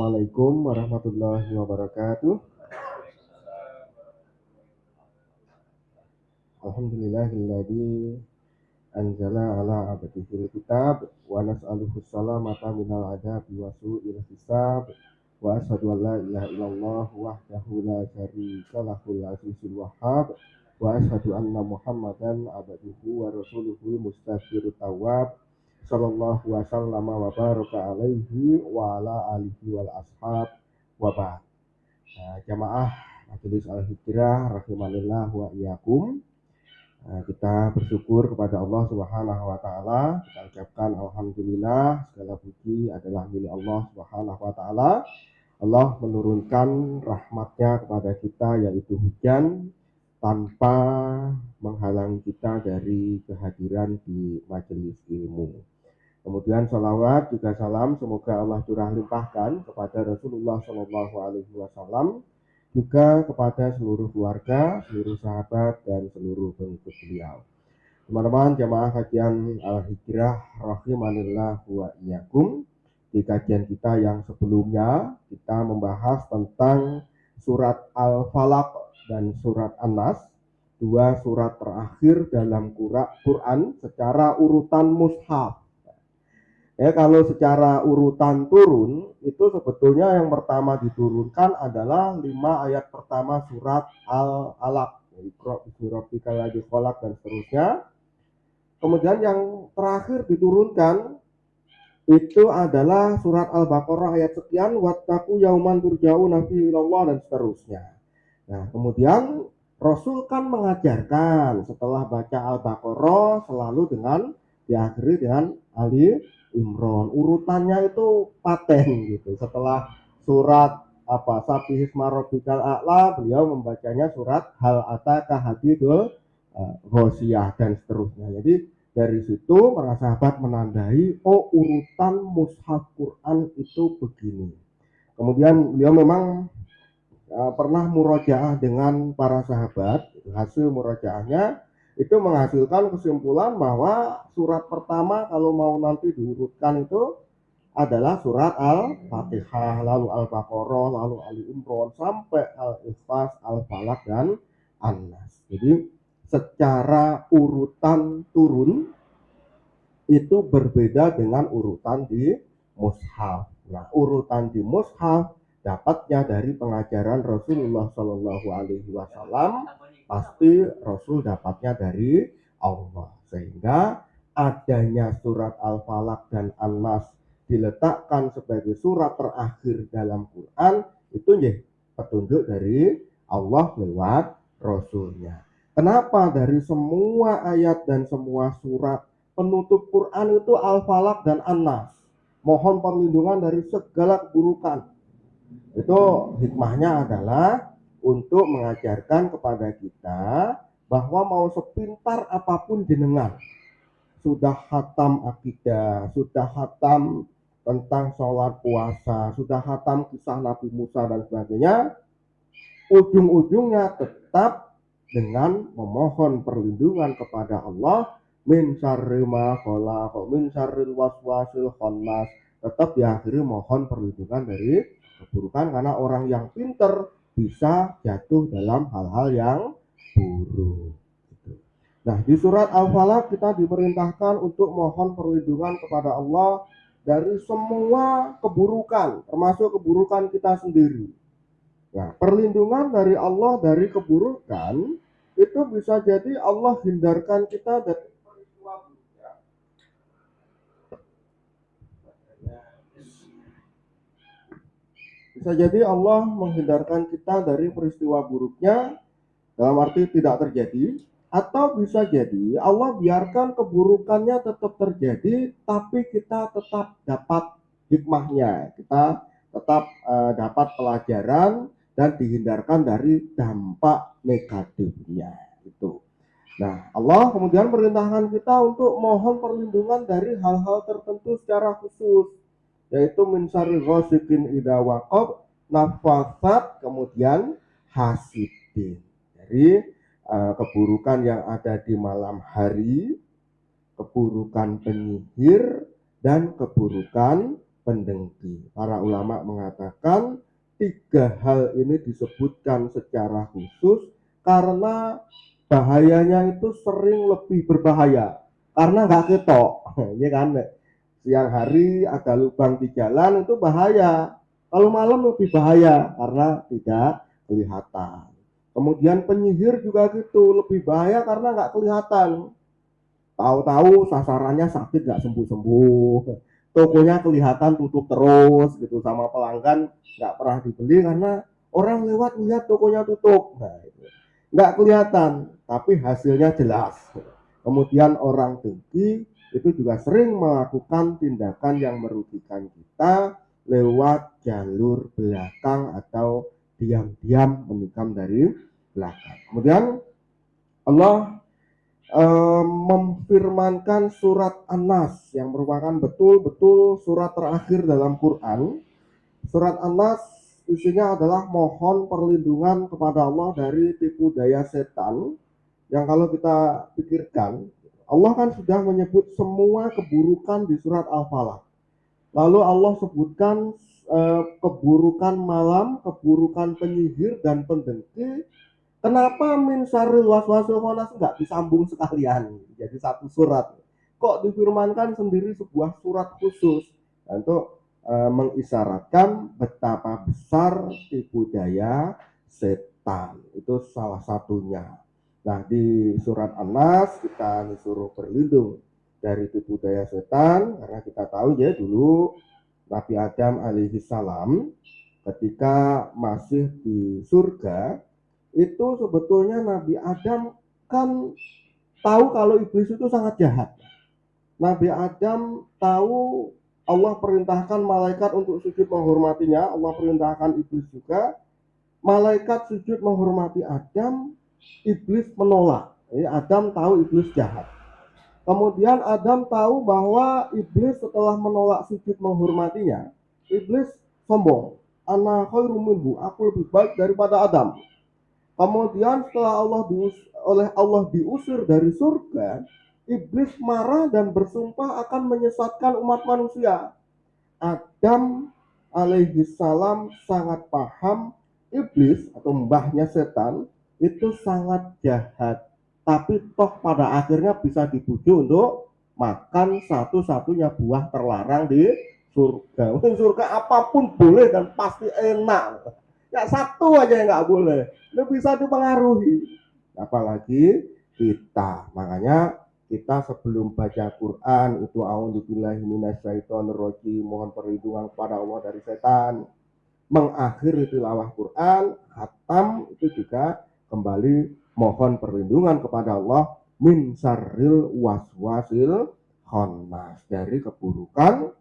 Assalamualaikum warahmatullahi wabarakatuh. Alhamdulillahilladzi anzala ala abdihil kitab wa nas'aluhu salamata minal adabi wa su'il hisab wa asyhadu an la ilaha illallah wahdahu la syarika lahul azizul wahhab wa asyhadu anna muhammadan abduhu wa rasuluhul mustaghfirut tawwab sallallahu wa sallama wa baraka alaihi wa ala alihi wal ashab wa ba'd. Jamaah Majelis Al-Hijrah rahimanillah wa iyyakum. Kita bersyukur kepada Allah Subhanahu wa taala. Kita ucapkan alhamdulillah, segala puji adalah milik Allah Subhanahu wa taala. Allah menurunkan rahmatnya kepada kita, yaitu hujan, tanpa menghalangi kita dari kehadiran di majelis ilmu. Kemudian salawat juga salam semoga Allah curah limpahkan kepada Rasulullah Shallallahu Alaihi Wasallam, juga kepada seluruh keluarga, seluruh sahabat, dan seluruh pengikut beliau. Teman-teman jamaah kajian Al-Hijrah rahimanillah wa iyyakum. Di kajian kita yang sebelumnya kita membahas tentang surat Al-Falaq dan surat An-Nas, dua surat terakhir dalam Quran secara urutan mushaf. Kalau secara urutan turun, itu sebetulnya yang pertama diturunkan adalah 5 ayat pertama surat Al-Alaq, Iqra bismi rabbikal ladzi khalaq, dan seterusnya. Kemudian yang terakhir diturunkan itu adalah surat Al-Baqarah ayat sekian, wattaqu yauman turja'una fihi ilallah, dan seterusnya. Nah, kemudian Rasul kan mengajarkan setelah baca Al-Baqarah selalu diakhiri dengan Ali Imran. Urutannya itu paten gitu. Setelah surat Sabbihisma rabbikal a'la, beliau membacanya surat Hal ataka hadithul Ghasyiyah, dan seterusnya. Jadi dari situ para sahabat menandai, urutan mushaf Quran itu begini. Kemudian beliau memang pernah murojaah dengan para sahabat. Hasil murojaahnya itu menghasilkan kesimpulan bahwa surat pertama kalau mau nanti diurutkan itu adalah surat Al-Fatihah, lalu Al-Baqarah, lalu Ali Imran, sampai Al-Ikhlas, Al-Falaq, dan An-Nas. Jadi secara urutan turun itu berbeda dengan urutan di mushaf. Nah, urutan di mushaf dapatnya dari pengajaran Rasulullah Shallallahu Alaihi Wasallam, pasti Rasul dapatnya dari Allah, sehingga adanya surat Al-Falaq dan An-Nas diletakkan sebagai surat terakhir dalam Quran itu petunjuk dari Allah lewat Rasulnya. Kenapa dari semua ayat dan semua surat penutup Quran itu Al-Falaq dan An-Nas? Mohon perlindungan dari segala keburukan. Itu hikmahnya adalah untuk mengajarkan kepada kita bahwa mau sepintar apapun jenengan, sudah khatam akidah, sudah khatam tentang sholat puasa, sudah khatam kisah Nabi Musa dan sebagainya, ujung-ujungnya tetap dengan memohon perlindungan kepada Allah min syarri ma khalaq, min syarril waswasil khannas. Tetap diakhiri mohon perlindungan dari keburukan, karena orang yang pintar bisa jatuh dalam hal-hal yang buruk. Nah, di surat Al-Falaq kita diperintahkan untuk mohon perlindungan kepada Allah dari semua keburukan, termasuk keburukan kita sendiri. Nah, perlindungan dari Allah dari keburukan itu bisa jadi Allah hindarkan kita dari peristiwa buruknya. Bisa jadi Allah menghindarkan kita dari peristiwa buruknya, dalam arti tidak terjadi, atau bisa jadi Allah biarkan keburukannya tetap terjadi, tapi kita tetap dapat hikmahnya, kita tetap dapat pelajaran dan dihindarkan dari dampak negatifnya itu. Nah, Allah kemudian perintahkan kita untuk mohon perlindungan dari hal-hal tertentu secara khusus, yaitu min syarri ghasiqin idza waqab, nafasat, kemudian hasidin, dari keburukan yang ada di malam hari, keburukan penyihir, dan keburukan pendengki. Para ulama mengatakan 3 hal ini disebutkan secara khusus karena bahayanya itu sering lebih berbahaya karena nggak ketok, ya kan? Siang hari ada lubang di jalan itu bahaya. Kalau malam lebih bahaya karena tidak kelihatan. Kemudian penyihir juga gitu, lebih bahaya karena nggak kelihatan. Tahu-tahu sasarannya sakit nggak sembuh-sembuh. Tokonya kelihatan tutup terus gitu, sama pelanggan nggak pernah dibeli karena orang lewat lihat tokonya tutup. Nah, itu nggak kelihatan, tapi hasilnya jelas. Kemudian orang dengki itu juga sering melakukan tindakan yang merugikan kita lewat jalur belakang atau diam-diam menikam dari belakang. Kemudian Allah memfirmankan surat An-Nas yang merupakan betul-betul surat terakhir dalam Quran. Surat An-Nas isinya adalah mohon perlindungan kepada Allah dari tipu daya setan yang kalau kita pikirkan, Allah kan sudah menyebut semua keburukan di surat Al-Falaq. Lalu Allah sebutkan keburukan malam, keburukan penyihir dan pendengki. Kenapa min syarril waswasil khannas nggak disambung sekalian jadi satu surat? Kok difirmankan sendiri sebuah surat khusus untuk mengisyaratkan betapa besar tipu daya setan. Itu salah satunya. Nah, di surat An-Nas kita disuruh berlindung dari tipu daya setan karena kita tahu ya dulu Nabi Adam alaihi salam ketika masih di surga itu sebetulnya Nabi Adam kan tahu kalau iblis itu sangat jahat. Nabi Adam tahu Allah perintahkan malaikat untuk sujud menghormatinya, Allah perintahkan iblis juga. Malaikat sujud menghormati Adam, iblis menolak. Adam tahu iblis jahat. Kemudian Adam tahu bahwa iblis setelah menolak sujud menghormatinya, iblis sombong. Ana khairum minhu, aku lebih baik daripada Adam. Kemudian setelah oleh Allah diusir dari surga, iblis marah dan bersumpah akan menyesatkan umat manusia. Adam alaihi salam sangat paham iblis atau mbahnya setan itu sangat jahat. Tapi toh pada akhirnya bisa dibujuk untuk makan satu-satunya buah terlarang di surga. Mungkin surga apapun boleh dan pasti enak. Ya satu aja yang nggak boleh. Itu bisa dipengaruhi. Apalagi kita. Makanya kita sebelum baca Quran itu a'udzubillahi minasyaitonirrajim, mohon perlindungan kepada Allah dari setan. Mengakhiri tilawah Quran, khatam itu juga kembali mohon perlindungan kepada Allah min syarril waswasil khannas, dari keburukan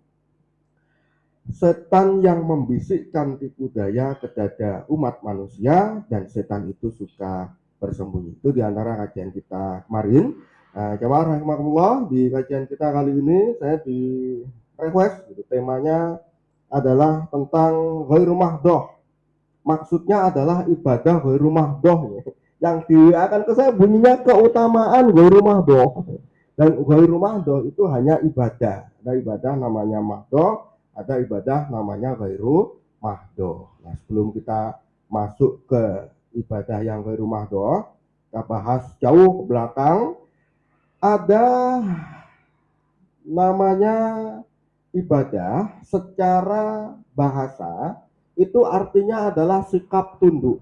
setan yang membisikkan tipu daya ke dada umat manusia, dan setan itu suka bersembunyi. Itu diantara kajian kita kemarin. Jamaah rahimakumullah, di kajian kita kali ini saya di request gitu, temanya adalah tentang ghairu mahdoh. Maksudnya adalah ibadah ghairu mahdoh. Yang akan ke saya bunyinya keutamaan ghairu mahdoh. Dan ghairu mahdoh itu hanya ibadah. Ada ibadah namanya mahdoh, ada ibadah namanya ghairu mahdoh. Nah, sebelum kita masuk ke ibadah yang ghairu mahdoh, kita bahas jauh ke belakang. Ada namanya ibadah secara bahasa itu artinya adalah sikap tunduk.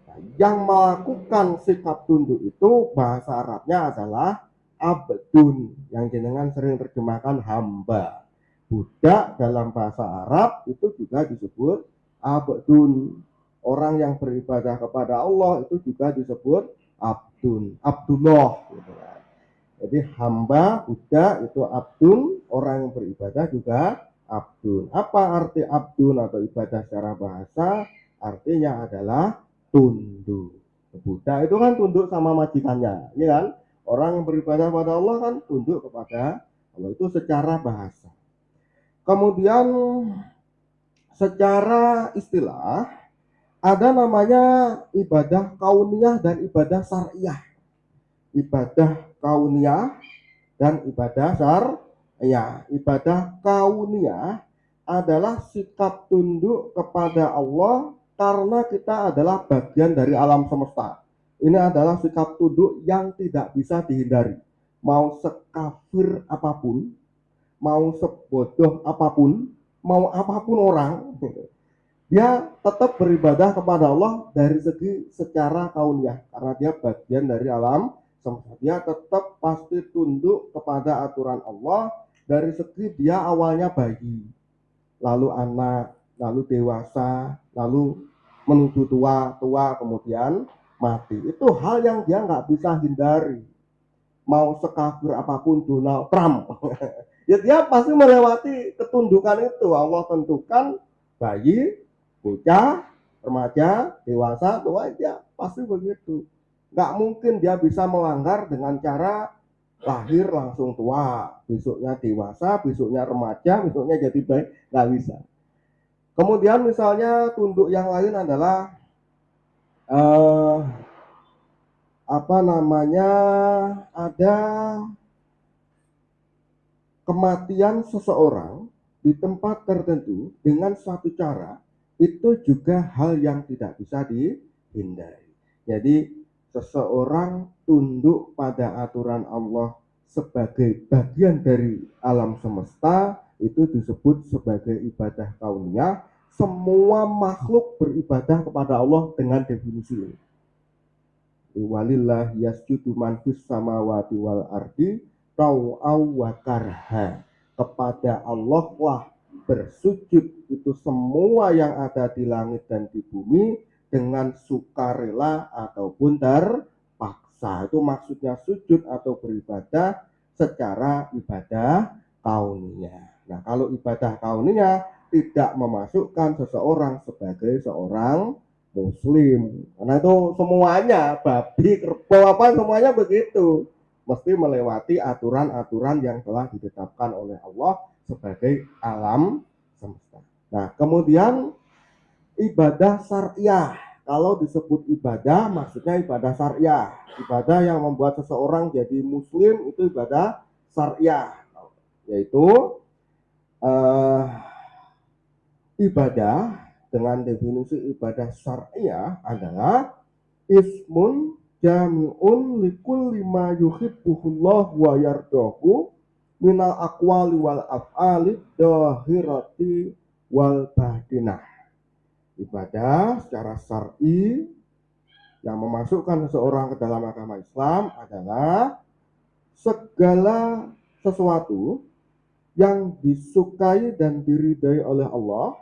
Nah, yang melakukan sikap tunduk itu bahasa Arabnya adalah abdun, yang jenengan sering terjemahkan hamba. Budak dalam bahasa Arab itu juga disebut abdun. Orang yang beribadah kepada Allah itu juga disebut abdun, Abdullah gitu kan. Jadi hamba, budak itu abdun, orang yang beribadah juga abdun. Apa arti abdun atau ibadah secara bahasa? Artinya adalah tunduk. Budak itu kan tunduk sama majikannya, ya kan? Orang yang beribadah pada Allah kan tunduk kepada Allah, itu secara bahasa. Kemudian secara istilah ada namanya ibadah kauniyah dan ibadah syariah. Ibadah kauniyah dan ibadah syariah. Ibadah kauniyah adalah sikap tunduk kepada Allah karena kita adalah bagian dari alam semesta. Ini adalah sikap tunduk yang tidak bisa dihindari. Mau sekafir apapun, mau sebodoh apapun, mau apapun orang, dia tetap beribadah kepada Allah dari segi secara kauniyah karena dia bagian dari alam semesta. Dia tetap pasti tunduk kepada aturan Allah dari segi dia awalnya bayi, lalu anak, lalu dewasa, lalu menuju tua, kemudian mati. Itu hal yang dia nggak bisa hindari. Mau sekafir apapun Donald Trump, ya dia pasti melewati ketundukan itu. Allah tentukan bayi, bocah, remaja, dewasa, tua, dia pasti begitu. Nggak mungkin dia bisa melanggar dengan cara lahir langsung tua, besoknya dewasa, besoknya remaja, besoknya jadi baik, nggak bisa. Kemudian misalnya tunduk yang lain adalah ada kematian seseorang di tempat tertentu dengan suatu cara, itu juga hal yang tidak bisa dihindari. Jadi seseorang tunduk pada aturan Allah sebagai bagian dari alam semesta, itu disebut sebagai ibadah kauniyah. Semua makhluk beribadah kepada Allah dengan definisi ini. Walillah yasjudu man fis samawati wal ardi tau'aw wa karha. Kepada Allah lah bersujud itu semua yang ada di langit dan di bumi dengan sukarela ataupun terpaksa. Itu maksudnya sujud atau beribadah secara ibadah kauniyah. Nah, kalau ibadah kauniyah tidak memasukkan seseorang sebagai seorang Muslim, karena itu semuanya babi, kerbau apa semuanya begitu, mesti melewati aturan-aturan yang telah ditetapkan oleh Allah sebagai alam semesta. Nah, kemudian ibadah syariah. Kalau disebut ibadah, maksudnya ibadah syariah. Ibadah yang membuat seseorang jadi Muslim itu ibadah syariah, yaitu ibadah dengan definisi ibadah syariah adalah ismun jami'un likulli ma yuhibbuhullah wa yardahu minal aqwali wal af'ali dhahirati wal batinah. Ibadah secara syar'i yang memasukkan seseorang ke dalam agama Islam adalah segala sesuatu yang disukai dan diridai oleh Allah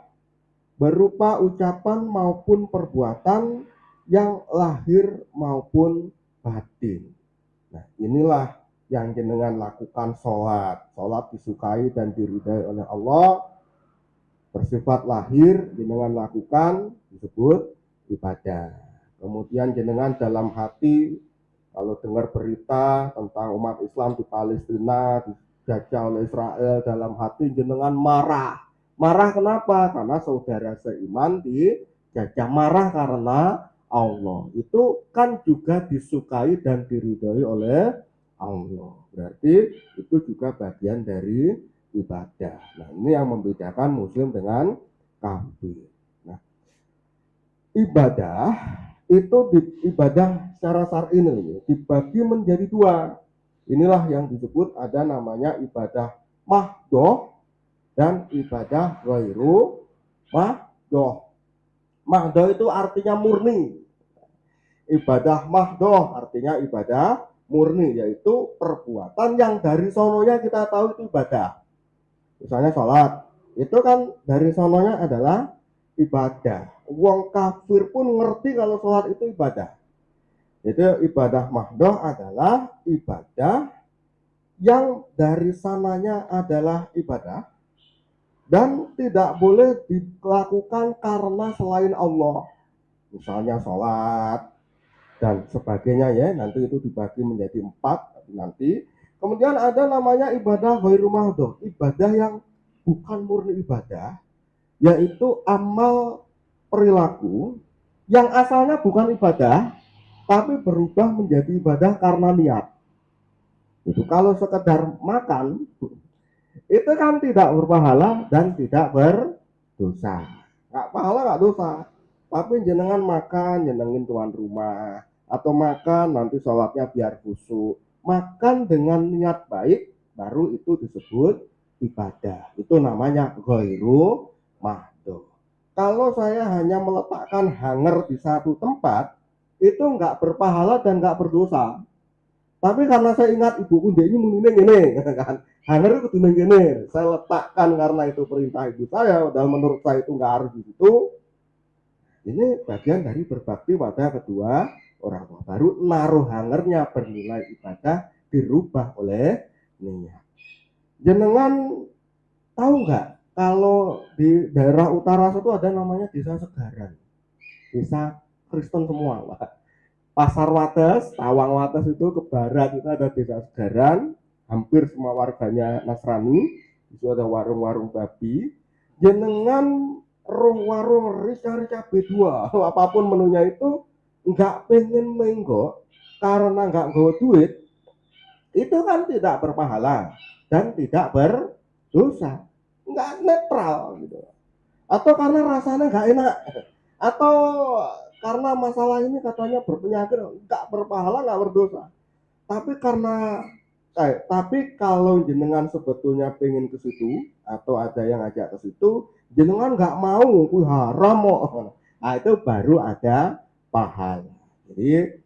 berupa ucapan maupun perbuatan yang lahir maupun batin. Nah, inilah yang jenengan lakukan sholat. Sholat disukai dan diridai oleh Allah, bersifat lahir, jenengan lakukan, disebut ibadah. Kemudian jenengan dalam hati, kalau dengar berita tentang umat Islam di Palestina, dijajah oleh Israel, dalam hati jenengan marah. Marah kenapa? Karena saudara seiman dijajah. Marah karena Allah. Itu kan juga disukai dan diridhoi oleh Allah. Berarti itu juga bagian dari ibadah. Nah, ini yang membedakan Muslim dengan kafir. Nah, ibadah itu ibadah secara syar'i ini dibagi menjadi dua. Inilah yang disebut ada namanya ibadah mahdoh dan ibadah ghairu mahdoh. Mahdoh itu artinya murni. Ibadah mahdoh artinya ibadah murni, yaitu perbuatan yang dari sononya kita tahu itu ibadah. Misalnya sholat, itu kan dari sononya adalah ibadah. Wong kafir pun ngerti kalau sholat itu ibadah. Itu ibadah mahdoh adalah ibadah yang dari sananya adalah ibadah dan tidak boleh dilakukan karena selain Allah. Misalnya sholat dan sebagainya ya, nanti itu dibagi menjadi 4 nanti. Kemudian ada namanya ibadah ghairu mahdoh, ibadah yang bukan murni ibadah, yaitu amal perilaku yang asalnya bukan ibadah tapi berubah menjadi ibadah karena niat. Itu kalau sekedar makan Itu kan tidak berpahala dan tidak berdosa. Nggak pahala nggak dosa. Tapi jenengan makan, jenengin tuan rumah. Atau makan nanti sholatnya biar khusyuk. Makan dengan niat baik, baru itu disebut ibadah. Itu namanya ghairu mahdoh. Kalau saya hanya meletakkan hanger di satu tempat, itu nggak berpahala dan nggak berdosa. Tapi karena saya ingat ibuku dia ini mending ini kan. Hanger itu kudu ini. Saya letakkan karena itu perintah ibu saya dan menurut saya itu nggak harus di situ. Ini bagian dari berbakti pada kedua orang tua. Baru naruh hangernya bernilai ibadah dirubah oleh niat. Jenengan tahu nggak kalau di daerah utara itu ada namanya desa Segaran, desa Kristen semua, Pak. Pasar Wates, Tawang Wates itu ke barat itu ada desa Segaran, hampir semua warganya Nasrani, itu ada warung-warung babi. Jenengan warung rica-rica B2, apapun menunya itu nggak pengen menggok karena nggak bawa duit, itu kan tidak berpahala dan tidak berdosa, nggak netral gitu. Atau karena rasanya nggak enak, atau karena masalah ini katanya berpenyakit, nggak berpahala nggak berdosa. Tapi kalau jenengan sebetulnya pengen ke situ atau ada yang ngajak ke situ, jenengan nggak mau, haram kok. Nah itu baru ada pahala. Jadi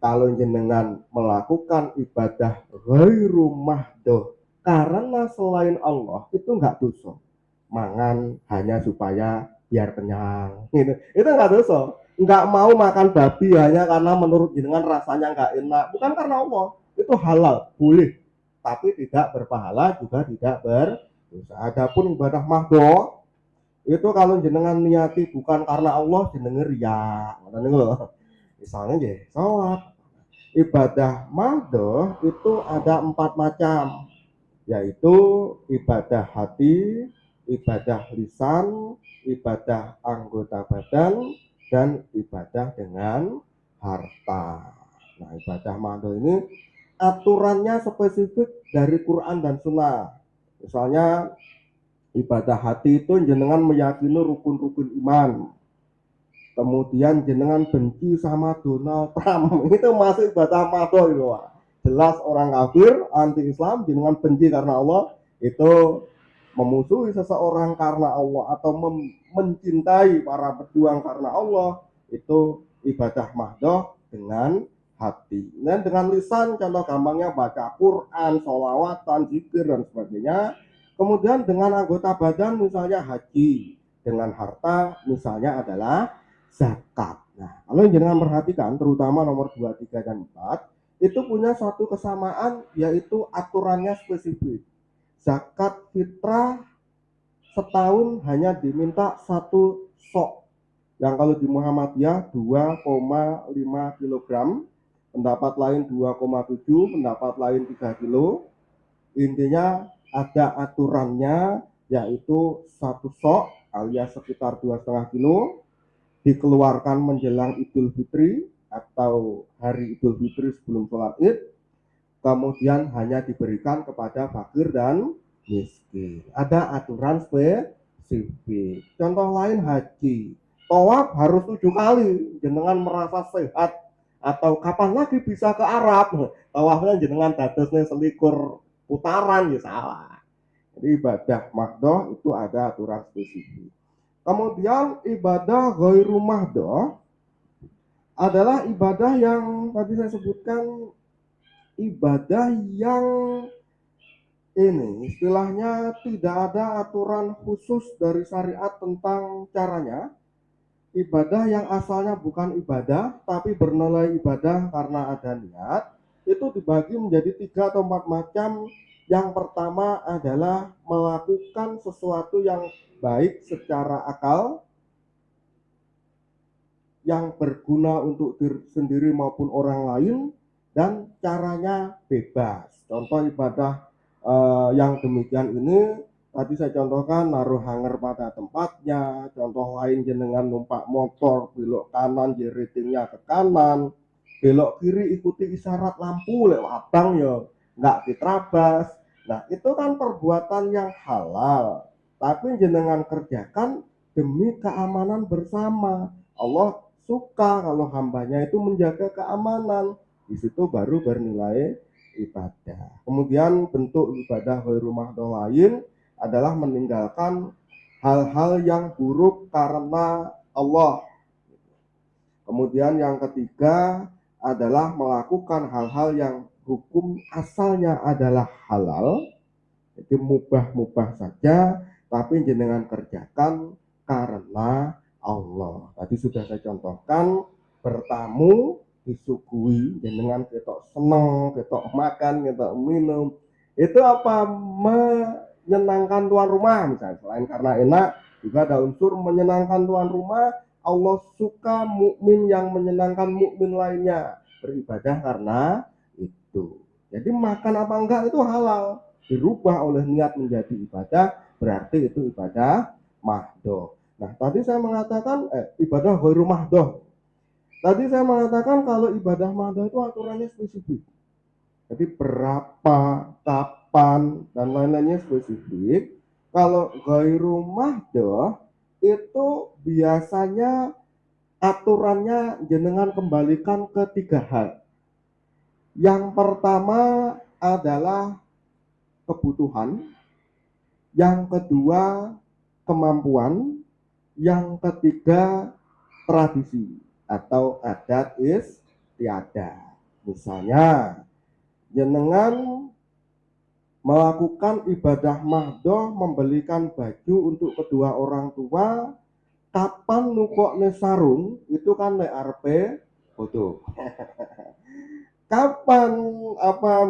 kalau jenengan melakukan ibadah ghairu mahdoh karena selain Allah itu nggak dosa. Mangan hanya supaya biar kenyang. Itu nggak dosa. Nggak mau makan babi hanya karena menurut jenengan rasanya nggak enak. Bukan karena Allah. Itu halal, boleh. Tapi tidak berpahala juga tidak berdosa. Adapun ibadah mahdoh itu kalau jenengan niati bukan karena Allah jenengan riya. Misalnya ya, sholat ibadah mahdoh itu ada 4 macam, yaitu ibadah hati, ibadah lisan, ibadah anggota badan, dan ibadah dengan harta. Nah, ibadah mahdoh ini aturannya spesifik dari Quran dan Sunnah. Misalnya ibadah hati itu jenengan meyakini rukun-rukun iman, kemudian jenengan benci sama Donald Trump, itu masih ibadah mahdoh itu, Pak. Jelas orang kafir, anti Islam, jenengan benci karena Allah, itu memusuhi seseorang karena Allah atau mencintai para pejuang karena Allah, itu ibadah mahdoh dengan hati. Dan dengan lisan, contoh gampangnya baca Quran, sholawatan, zikir dan sebagainya. Kemudian dengan anggota badan misalnya haji, dengan harta misalnya adalah zakat. Nah, kalau jangan perhatikan terutama nomor 2, 3, dan 4 itu punya suatu kesamaan, yaitu aturannya spesifik. Zakat fitrah setahun hanya diminta 1 sok. Yang kalau di Muhammadiyah 2,5 kilogram, pendapat lain 2,7, pendapat lain 3 kilo. Intinya ada aturannya, yaitu 1 sok alias sekitar 2,5 kilo dikeluarkan menjelang Idul Fitri atau hari Idul Fitri sebelum sholat Id, kemudian hanya diberikan kepada fakir dan miskin. Ada aturan spesifik. Contoh lain haji, tawaf harus 7 kali. Jenengan merasa sehat atau kapan lagi bisa ke Arab, tawafnya jenengan dadosnya selikur putaran, ya salah. Jadi ibadah mahdoh itu ada aturan spesifik. Kemudian ibadah ghairu mahdoh adalah ibadah yang tadi saya sebutkan, ibadah yang ini istilahnya tidak ada aturan khusus dari syariat tentang caranya. Ibadah yang asalnya bukan ibadah tapi bernilai ibadah karena ada niat, itu dibagi menjadi 3 atau 4 macam. Yang pertama adalah melakukan sesuatu yang baik secara akal, yang berguna untuk diri sendiri maupun orang lain, dan caranya bebas. Contoh ibadah yang demikian ini tadi saya contohkan naruh hanger pada tempatnya. Contoh lain jenengan numpak motor belok kanan, jeritingnya ke kanan, belok kiri ikuti isyarat lampu lewat abang ya nggak diterabas. Nah, itu kan perbuatan yang halal, tapi jenengan kerjakan demi keamanan bersama. Allah suka kalau hambanya itu menjaga keamanan. Di situ baru bernilai ibadah. Kemudian bentuk ibadah ghairu mahdoh lain adalah meninggalkan hal-hal yang buruk karena Allah. Kemudian yang ketiga adalah melakukan hal-hal yang hukum asalnya adalah halal, jadi mubah-mubah saja, tapi jenengan kerjakan karena Allah. Tadi sudah saya contohkan, bertamu disuguhi jenengan ketok seneng, ketok makan, ketok minum. Itu apa? Menyenangkan tuan rumah misalnya. Selain karena enak, juga ada unsur menyenangkan tuan rumah. Allah suka mukmin yang menyenangkan mukmin lainnya. Beribadah karena itu. Jadi makan apa enggak itu halal, dirubah oleh niat menjadi ibadah, berarti itu ibadah mahdoh. Nah, tadi saya mengatakan ibadah ghairu mahdoh. Tadi saya mengatakan kalau ibadah mahdoh itu aturannya spesifik. Jadi berapa, kapan, dan lain-lainnya spesifik. Kalau ghairu mahdoh itu biasanya aturannya jenengan kembalikan ke 3 hal. Yang pertama adalah kebutuhan, yang kedua kemampuan, yang ketiga tradisi atau adat istiadat. Misalnya jenengan melakukan ibadah mahdoh, membelikan baju untuk kedua orang tua, kapan nukokne sarung itu kan nek arepe foto. Kapan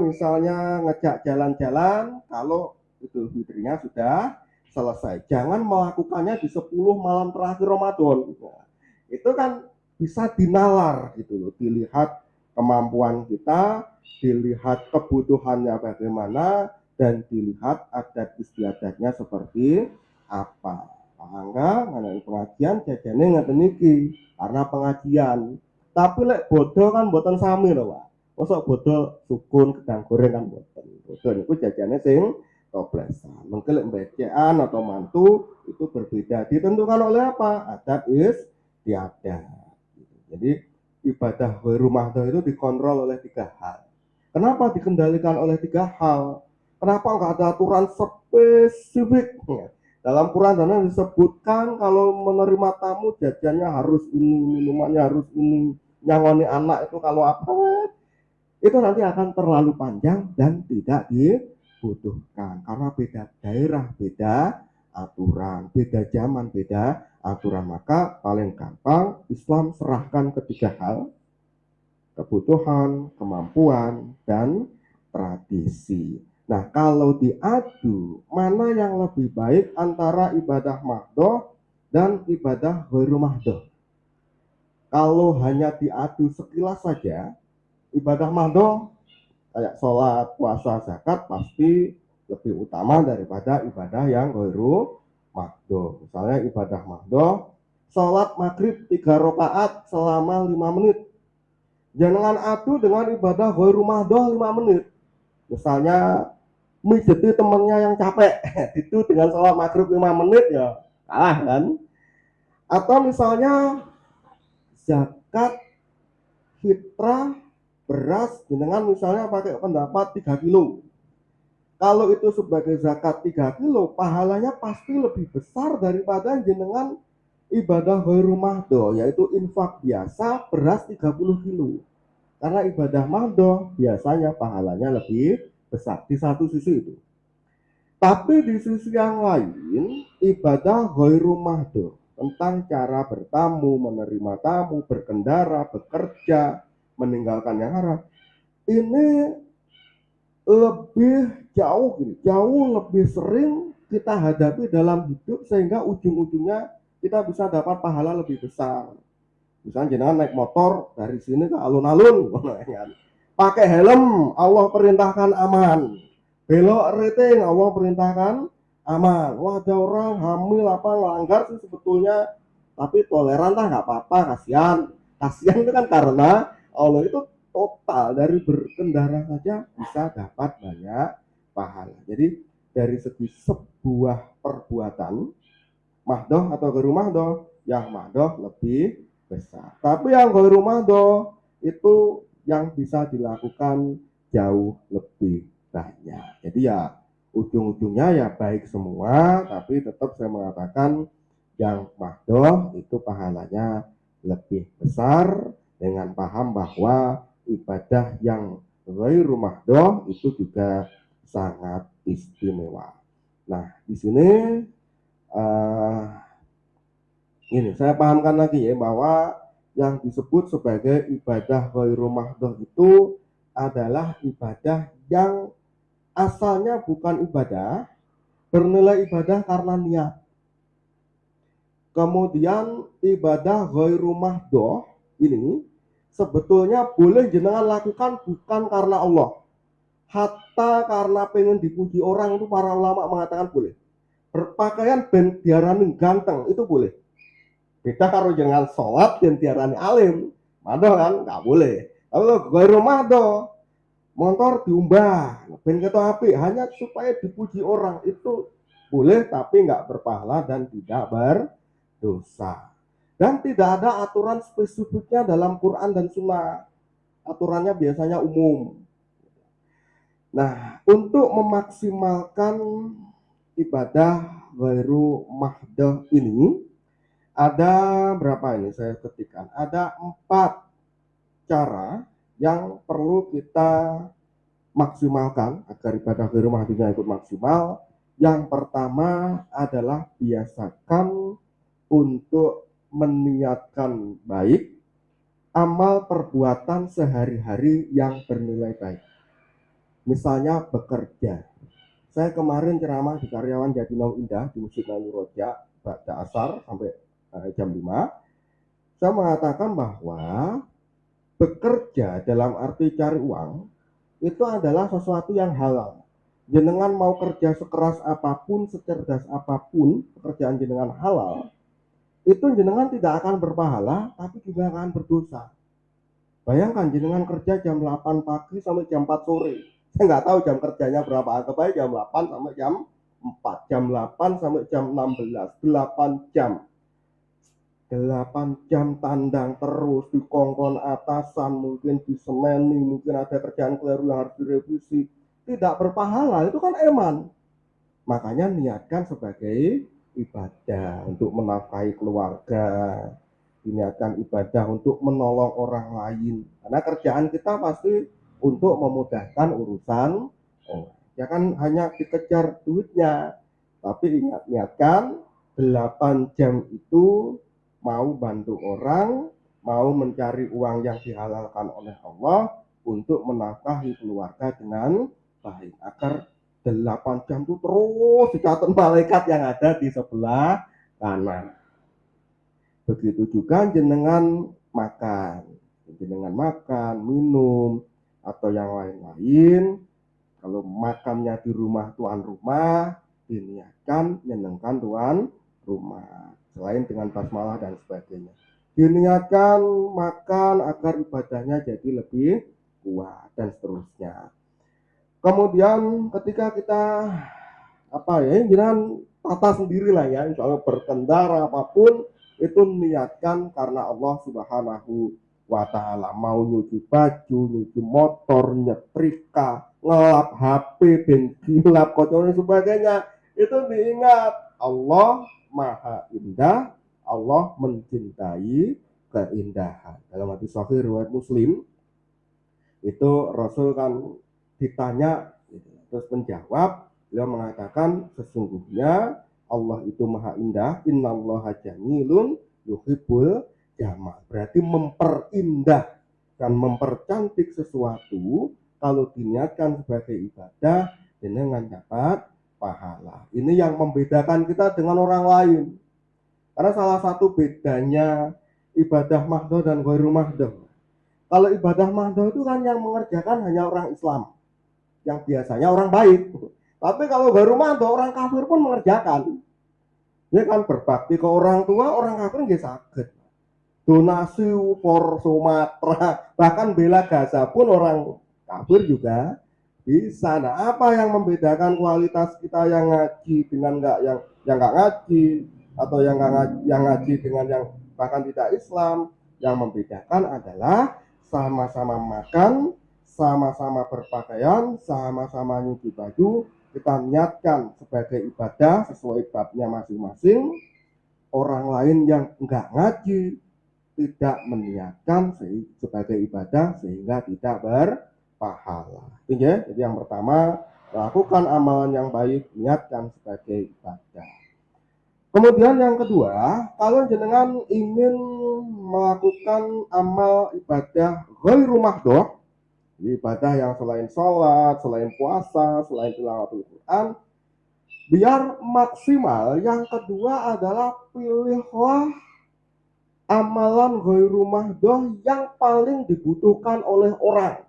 misalnya ngejak jalan-jalan kalau Idul Fitrinya sudah selesai. Jangan melakukannya di 10 malam terakhir Ramadan. Nah, itu kan bisa dinalar gitu loh, dilihat kemampuan kita, dilihat kebutuhannya bagaimana, dan dilihat adat istiadatnya seperti apa. Mangga mengenai pengajian jajane ngaten iki karena pengajian. Tapi lek bodoh kan mboten sami lho, Pak. Mosok bodoh sukun gedang goreng kan mboten. Bodoh niku jajane sing toplesan. Mengke lek becekan atau mantu itu berbeda. Ditentukan oleh apa? Adat istiadat. Jadi ibadah ghairu mahdoh itu dikontrol oleh 3 hal. Kenapa dikendalikan oleh 3 hal? Kenapa enggak ada aturan spesifik? Dalam Quran sana disebutkan kalau menerima tamu jajannya harus ini, minumannya harus ini, nyangoni anak itu kalau apa, itu nanti akan terlalu panjang dan tidak dibutuhkan karena beda daerah, beda aturan, beda zaman, beda aturan. Maka paling gampang Islam serahkan ke 3 hal: kebutuhan, kemampuan, dan tradisi. Nah, kalau diadu, mana yang lebih baik antara ibadah mahdoh dan ibadah ghairu mahdoh? Kalau hanya diadu sekilas saja, ibadah mahdoh kayak sholat, puasa, zakat pasti lebih utama daripada ibadah yang ghairu mahdoh. Misalnya ibadah mahdoh, sholat maghrib 3 rakaat selama 5 menit. Jangan adu dengan ibadah ghairu mahdoh 5 menit. Misalnya mijeti temennya yang capek, itu dengan sholat maghrib 5 menit ya kalah kan. Atau misalnya zakat fitrah beras dengan misalnya pakai pendapat 3 kilo. Kalau itu sebagai zakat 3 kilo, pahalanya pasti lebih besar daripada jenengan ibadah ghairu mahdoh, yaitu infak biasa beras 30 kilo. Karena ibadah mahdoh biasanya pahalanya lebih besar di satu sisi itu. Tapi di sisi yang lain, ibadah ghairu mahdoh tentang cara bertamu, menerima tamu, berkendara, bekerja, meninggalkan yang haram, ini lebih jauh lebih sering kita hadapi dalam hidup sehingga ujung-ujungnya kita bisa dapat pahala lebih besar. Misalnya jenengan naik motor dari sini ke alun-alun, pakai helm, Allah perintahkan aman. Belok rating, Allah perintahkan aman. Wah, ada orang hamil apa melanggar sih sebetulnya, tapi toleran lah, nggak apa-apa, kasihan. Kasihan itu kan karena Allah itu total dari berkendara saja bisa dapat banyak pahala. Jadi dari segi sebuah perbuatan mahdoh atau ghairu mahdoh, yang mahdoh lebih besar. Tapi yang ghairu mahdoh itu yang bisa dilakukan jauh lebih banyak. Jadi ya ujung-ujungnya ya baik semua, tapi tetap saya mengatakan yang mahdoh itu pahalanya lebih besar, dengan paham bahwa ibadah yang ghairu mahdoh itu juga sangat istimewa. Nah, di sini ini saya pahamkan lagi ya, bahwa yang disebut sebagai ibadah ghairu mahdoh itu adalah ibadah yang asalnya bukan ibadah, bernilai ibadah karena niat. Kemudian ibadah ghairu mahdoh ini sebetulnya boleh jenengan lakukan bukan karena Allah, hatta karena pengen dipuji orang, itu para ulama mengatakan boleh. Berpakaian ben diarani ganteng itu boleh. Beda karo jangan sholat dan diarani alim, madoh kan nggak boleh. Tapi kalau ghairu mahdoh, motor diumbah ben ketok apik hanya supaya dipuji orang, itu boleh, tapi nggak berpahala dan tidak berdosa. Dan tidak ada aturan spesifiknya dalam Quran dan Sunnah. Aturannya biasanya umum. Nah, untuk memaksimalkan ibadah ghairu mahdoh ini ada berapa ini saya ketikkan? Ada 4 cara yang perlu kita maksimalkan agar ibadah ghairu mahdohnya ikut maksimal. Yang pertama adalah biasakan untuk meniatkan baik amal perbuatan sehari-hari yang bernilai baik. Misalnya bekerja. Saya kemarin ceramah di karyawan Jatinong Indah di Masjid Nabi Roja pada asar sampai jam 5. Saya mengatakan bahwa bekerja dalam arti cari uang itu adalah sesuatu yang halal. Jenengan mau kerja sekeras apapun, secerdas apapun, pekerjaan jenengan halal, itu jenengan tidak akan berpahala, tapi juga akan berdosa. Bayangkan jenengan kerja jam 8 pagi sampai jam 4 sore. Saya nggak tahu jam kerjanya berapa, anggap aja jam 8 sampai jam 4, jam 8 sampai jam 16, 8 jam. 8 jam tandang terus, di kongkon atasan, mungkin disemeni, mungkin ada kerjaan keliru yang harus direvisi. Tidak berpahala, itu kan eman. Makanya niatkan sebagai ibadah untuk menafkahi keluarga, diniatkan ibadah untuk menolong orang lain. Karena kerjaan kita pasti untuk memudahkan urusan orang. Jangan hanya dikejar duitnya, tapi ingat, niatkan 8 jam itu mau bantu orang, mau mencari uang yang dihalalkan oleh Allah untuk menafkahi keluarga dengan baik, agar 8 jam itu terus dicatat malaikat yang ada di sebelah kanan. Begitu juga jenengan makan, minum, atau yang lain-lain. Kalau makannya di rumah tuan rumah, diniatkan menyenangkan tuan rumah, selain dengan basmalah dan sebagainya. Diniatkan makan agar ibadahnya jadi lebih kuat dan seterusnya. Kemudian ketika kita jangan tata sendiri lah ya, insya Allah berkendara apapun itu niatkan karena Allah Subhanahu wa ta'ala. Mau nyuci baju, nyuci motor, nyetrika, ngelap HP, bensin, lap kocok dan sebagainya, itu diingat Allah maha indah, Allah mencintai keindahan. Dalam hadis sahih riwayat Muslim, itu Rasul kan ditanya terus menjawab, beliau mengatakan sesungguhnya Allah itu maha indah, innallaha jamilun yuhibbul jamal. Berarti memperindah dan mempercantik sesuatu kalau diniatkan sebagai ibadah dengan dapat pahala. Ini yang membedakan kita dengan orang lain. Karena salah satu bedanya ibadah mahdoh dan ghairu mahdoh. Kalau ibadah mahdoh itu kan yang mengerjakan hanya orang Islam, yang biasanya orang baik. Tapi kalau ghairu mahdoh, orang kafir pun mengerjakan. Ya kan, berbakti ke orang tua, orang kafir nggak sakit. Donasi for Sumatera, bahkan bela Gaza pun orang kafir juga Bisa. Nah, apa yang membedakan kualitas kita yang ngaji dengan yang nggak ngaji, atau yang ngaji dengan yang bahkan tidak Islam? Yang membedakan adalah sama-sama makan, sama-sama berpakaian, sama-sama nyuci baju, kita niatkan sebagai ibadah sesuai babnya masing-masing. Orang lain yang nggak ngaji tidak meniatkan sebagai ibadah sehingga tidak berpahala. Jadi yang pertama, lakukan amalan yang baik, niatkan sebagai ibadah. Kemudian yang kedua, kalau jenengan ingin melakukan amal ibadah ghairu mahdhah, ibadah yang selain sholat, selain puasa, selain tilawatul Quran, biar maksimal, yang kedua adalah pilihlah amalan ghairu mahdhah yang paling dibutuhkan oleh orang.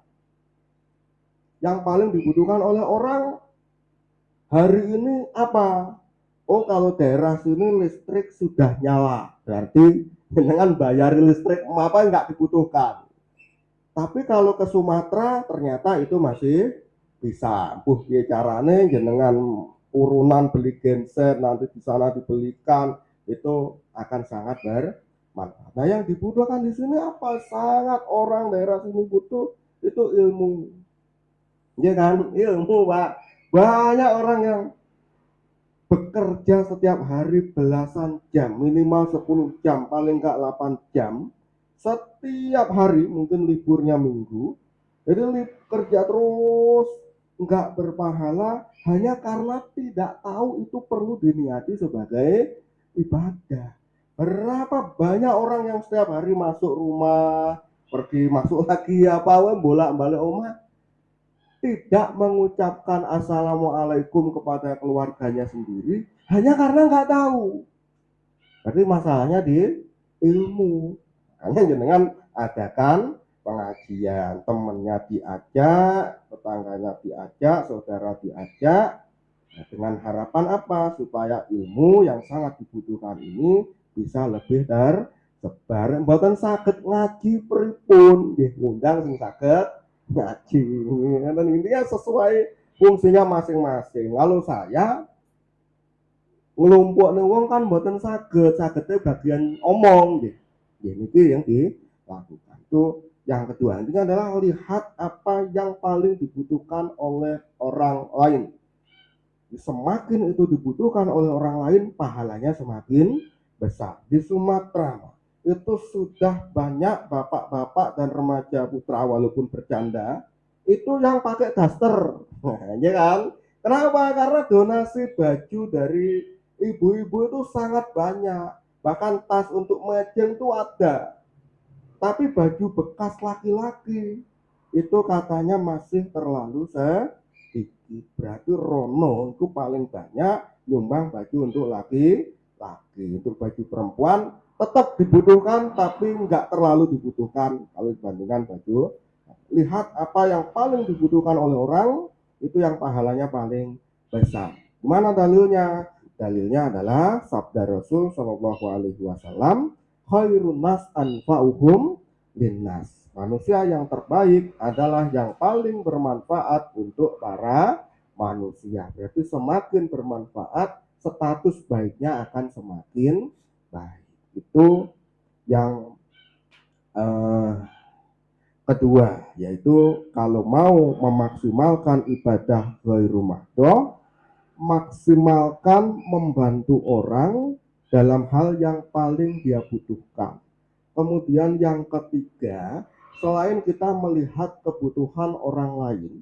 Yang paling dibutuhkan oleh orang hari ini apa? Oh, kalau daerah sini listrik sudah nyala, berarti dengan bayar listrik apa nggak dibutuhkan. Tapi kalau ke Sumatera ternyata itu masih bisa. Carane jenengan urunan beli genset nanti di sana dibelikan, itu akan sangat bermanfaat. Nah, yang dibutuhkan di sini apa? Sangat orang daerah sini butuh itu ilmu. Ya kan? Ilmu, Pak. Banyak orang yang bekerja setiap hari belasan jam, minimal 10 jam, paling enggak 8 jam. Setiap hari, mungkin liburnya minggu. Jadi kerja terus, enggak berpahala, hanya karena tidak tahu itu perlu diniati sebagai ibadah. Berapa banyak orang yang setiap hari masuk rumah, pergi masuk lagi apa, bolak-balik rumah, tidak mengucapkan assalamualaikum kepada keluarganya sendiri hanya karena nggak tahu. Berarti masalahnya di ilmu. Hanya jenengan adakan pengajian, temennya diajak, tetangganya diajak, saudara diajak, nah, dengan harapan apa? Supaya ilmu yang sangat dibutuhkan ini bisa lebih tersebar. Mboten saged ngaji pripun, nggih ngundang sing saged ngaji. Dan intinya sesuai fungsinya masing-masing. Lalu saya ngelompok nih wong kan mboten sagednya bagian omong nggih. Niki yang dilakukan. Itu yang kedua. Intinya adalah lihat apa yang paling dibutuhkan oleh orang lain. Semakin itu dibutuhkan oleh orang lain, pahalanya semakin besar. Di Sumatera itu sudah banyak bapak-bapak dan remaja putra walaupun bercanda itu yang pakai daster, ya kan? Kenapa? Karena donasi baju dari ibu-ibu itu sangat banyak. Bahkan tas untuk mejeng itu ada. Tapi baju bekas laki-laki itu katanya masih terlalu sedikit. Berarti Rono itu paling banyak nyumbang baju untuk laki-laki. Untuk baju perempuan tetap dibutuhkan tapi nggak terlalu dibutuhkan kalau dibandingkan baju. Lihat apa yang paling dibutuhkan oleh orang, itu yang pahalanya paling besar. Gimana dalilnya? Dalilnya adalah sabda Rasul Shallallahu Alaihi Wasallam, khairun nas anfa'uhum linnas. Manusia yang terbaik adalah yang paling bermanfaat untuk para manusia. Berarti semakin bermanfaat, status baiknya akan semakin baik. Itu yang kedua, yaitu kalau mau memaksimalkan ibadah ghairu mahdhah, maksimalkan membantu orang dalam hal yang paling dia butuhkan. Kemudian yang ketiga, selain kita melihat kebutuhan orang lain,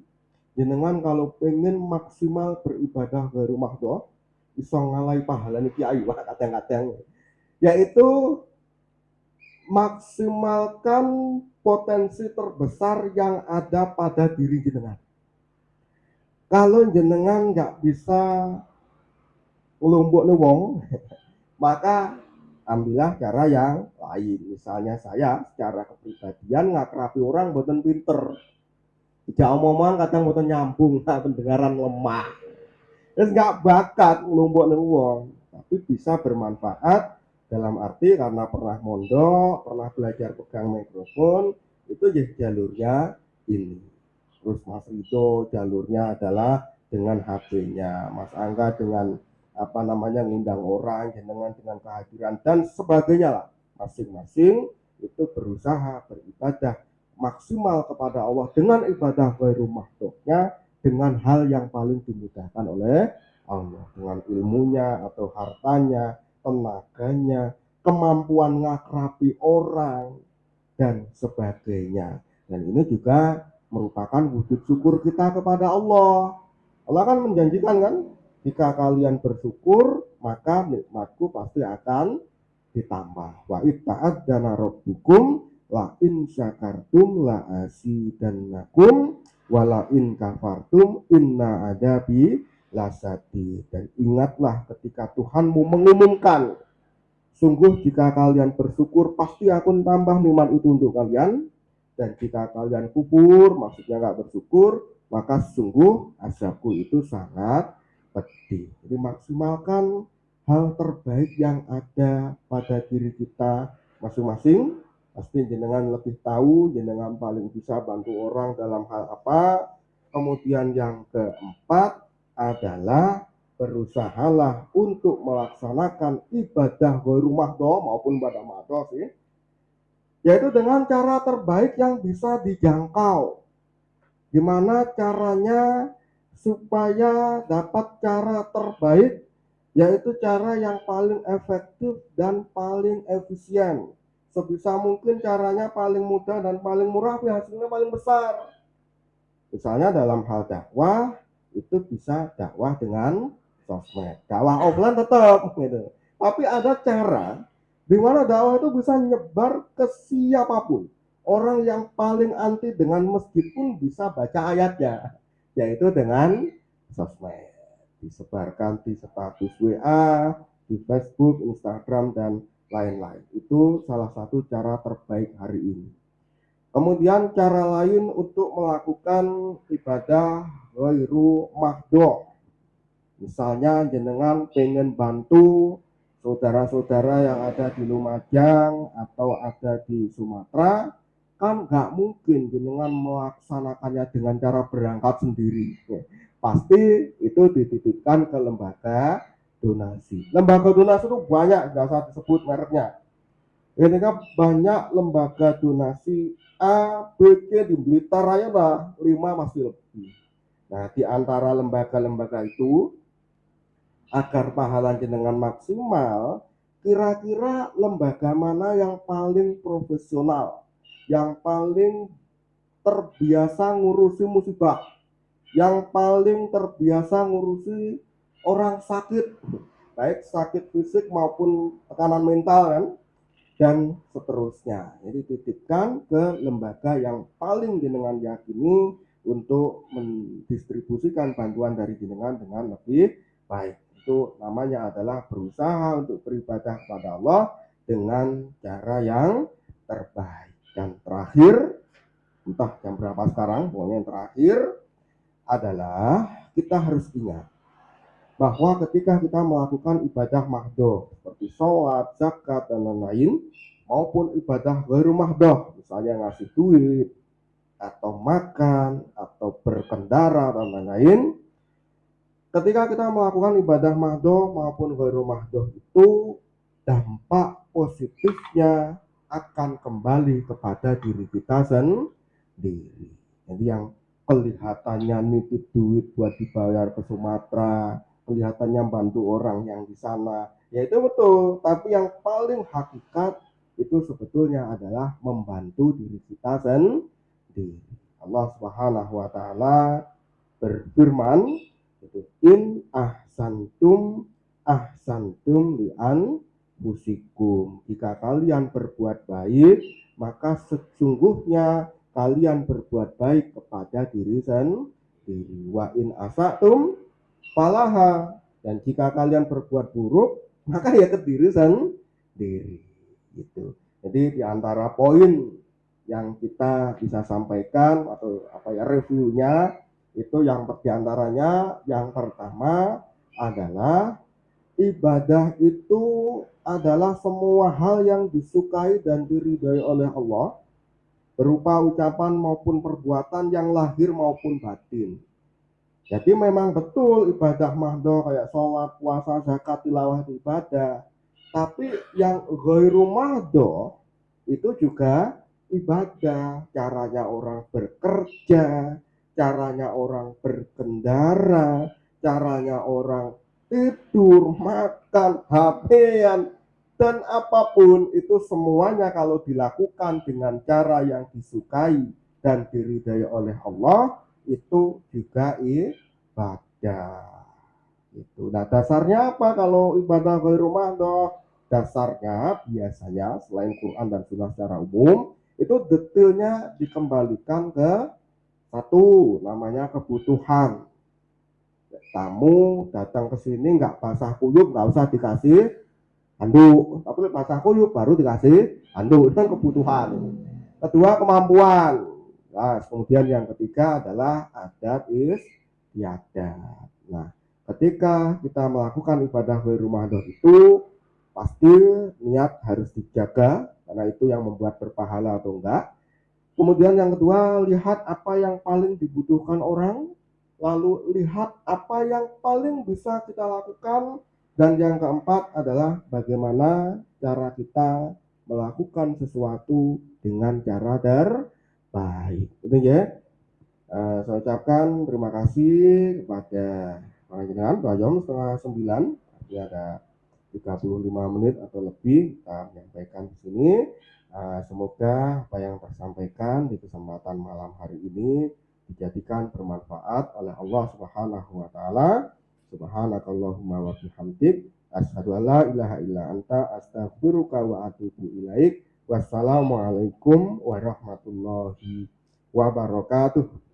jenengan kalau pengen maksimal beribadah ghairu mahdhah, iso ngalai pahala niki ayu kadang-kadang, yaitu maksimalkan potensi terbesar yang ada pada diri jenengan. Kalau jenengan nggak bisa ngelompok wong, maka ambillah cara yang lain. Misalnya saya secara kepribadian ngakrapi orang boten pinter, tidak omongan kadang boten nyambung, pendengaran lemah, terus nggak bakat ngelompok wong, tapi bisa bermanfaat dalam arti karena pernah mondok, pernah belajar pegang mikrofon, itu jadi jalurnya ini. Terus Mas Rido jalurnya adalah dengan HP-nya, Mas Angga dengan ngundang orang, jenengan dengan kehadiran dan sebagainya lah. Masing-masing itu berusaha beribadah maksimal kepada Allah dengan ibadah ghairu mahdhufnya, dengan hal yang paling dimudahkan oleh Allah, dengan ilmunya atau hartanya, tenaganya, kemampuan ngakrabi orang dan sebagainya. Dan ini juga merupakan wujud syukur kita kepada Allah. Allah kan menjanjikan kan, jika kalian bersyukur maka nikmatku pasti akan ditambah. Wa itta'adzana rabbukum la in syakartum la azidannakum wa la in kafartum inna adabi lasadi. Dan ingatlah ketika Tuhanmu mengumumkan, sungguh jika kalian bersyukur pasti aku tambah nikmat itu untuk kalian, dan jika kalian kufur maksudnya nggak bersyukur maka sungguh azabku itu sangat pedih. Jadi maksimalkan hal terbaik yang ada pada diri kita masing-masing. Pasti jenengan lebih tahu, jenengan paling bisa bantu orang dalam hal apa. Kemudian yang keempat adalah berusahalah untuk melaksanakan ibadah ghairu mahdhuf maupun ibadah mahdhuf sih, yaitu dengan cara terbaik yang bisa dijangkau. Gimana caranya supaya dapat cara terbaik, yaitu cara yang paling efektif dan paling efisien. Sebisa mungkin caranya paling mudah dan paling murah, hasilnya paling besar. Misalnya dalam hal dakwah, itu bisa dakwah dengan sosmed. Dakwah offline tetap gitu. Tapi ada cara di mana dakwah itu bisa nyebar ke siapapun. Orang yang paling anti dengan masjid pun bisa baca ayatnya, yaitu dengan sosmed. Disebarkan di status WA, di Facebook, Instagram, dan lain-lain. Itu salah satu cara terbaik hari ini. Kemudian cara lain untuk melakukan ibadah ghairu mahdhuf. Misalnya jenengan pengen bantu saudara-saudara yang ada di Lumajang atau ada di Sumatera, kan nggak mungkin jenengan melaksanakannya dengan cara berangkat sendiri. Pasti itu dititipkan ke lembaga donasi. Lembaga donasi itu banyak, nggak usah disebut mereknya. Ini kan banyak lembaga donasi A, B, C di Blitar aja lah 5 masih lebih. Nah, di antara lembaga-lembaga itu, agar pahala jenengan maksimal, kira-kira lembaga mana yang paling profesional, yang paling terbiasa ngurusi musibah, yang paling terbiasa ngurusi orang sakit, baik sakit fisik maupun tekanan mental kan, dan seterusnya. Jadi titipkan ke lembaga yang paling jenengan yakini untuk mendistribusikan bantuan dari jenengan dengan lebih baik. Itu namanya adalah berusaha untuk beribadah kepada Allah dengan cara yang terbaik. Dan terakhir, entah jam berapa sekarang, pokoknya yang terakhir adalah kita harus ingat bahwa ketika kita melakukan ibadah mahdhuf seperti sholat, zakat, dan lain-lain, maupun ibadah ghairu mahdhuf, misalnya ngasih duit, atau makan, atau berkendara, dan lain-lain, ketika kita melakukan ibadah mahdhuf maupun ghairu mahdhuf itu, dampak positifnya akan kembali kepada diri kita sendiri. Jadi yang kelihatannya nitip duit buat dibayar ke Sumatera, kelihatannya bantu orang yang di sana, ya itu betul. Tapi yang paling hakikat itu sebetulnya adalah membantu diri kita sendiri. Allah Subhanahu wa taala berfirman, itu in ahsantum li'an fusikum. Jika kalian berbuat baik, maka sesungguhnya kalian berbuat baik kepada diri sendiri. Wa in asatum falaha. Dan jika kalian berbuat buruk, maka ya ke diri sendiri. Gitu. Jadi di antara poin yang kita bisa sampaikan atau reviewnya itu yang diantaranya yang pertama adalah ibadah itu adalah semua hal yang disukai dan diridhai oleh Allah, berupa ucapan maupun perbuatan yang lahir maupun batin. Jadi memang betul ibadah mahdoh kayak sholat, puasa, zakat, tilawah itu ibadah. Tapi yang ghairu mahdoh itu juga ibadah. Caranya orang bekerja, caranya orang berkendara, caranya orang tidur, makan, HP-an, dan apapun itu semuanya kalau dilakukan dengan cara yang disukai dan diridhai oleh Allah, itu juga ibadah. Itu. Nah, dasarnya apa kalau ibadah ghairu mahdoh? Dasarnya biasanya selain Quran dan Sunnah secara umum, itu detailnya dikembalikan ke satu, namanya kebutuhan. Tamu datang ke sini nggak basah kuyup, nggak usah dikasih handuk. Tapi basah kuyup baru dikasih handuk. Itu kan kebutuhan. Kedua, kemampuan. Nah, kemudian yang ketiga adalah adab istiadat. Nah, ketika kita melakukan ibadah ghairu mahdoh itu pasti niat harus dijaga karena itu yang membuat berpahala atau enggak. Kemudian yang kedua, lihat apa yang paling dibutuhkan orang, lalu lihat apa yang paling bisa kita lakukan, dan yang keempat adalah bagaimana cara kita melakukan sesuatu dengan cara terbaik. Itu ya. Saya ucapkan terima kasih kepada panjenengan jam 8:30, artinya ada 35 menit atau lebih kita menyampaikan di sini. Semoga apa yang tersampaikan di kesempatan malam hari ini dijadikan bermanfaat oleh Allah Subhanahu wa taala. Subhanakallahumma wa bihamdik asyhadu an la ilaha illa anta astaghfiruka wa atubu ilaik. Wassalamualaikum warahmatullahi wabarakatuh.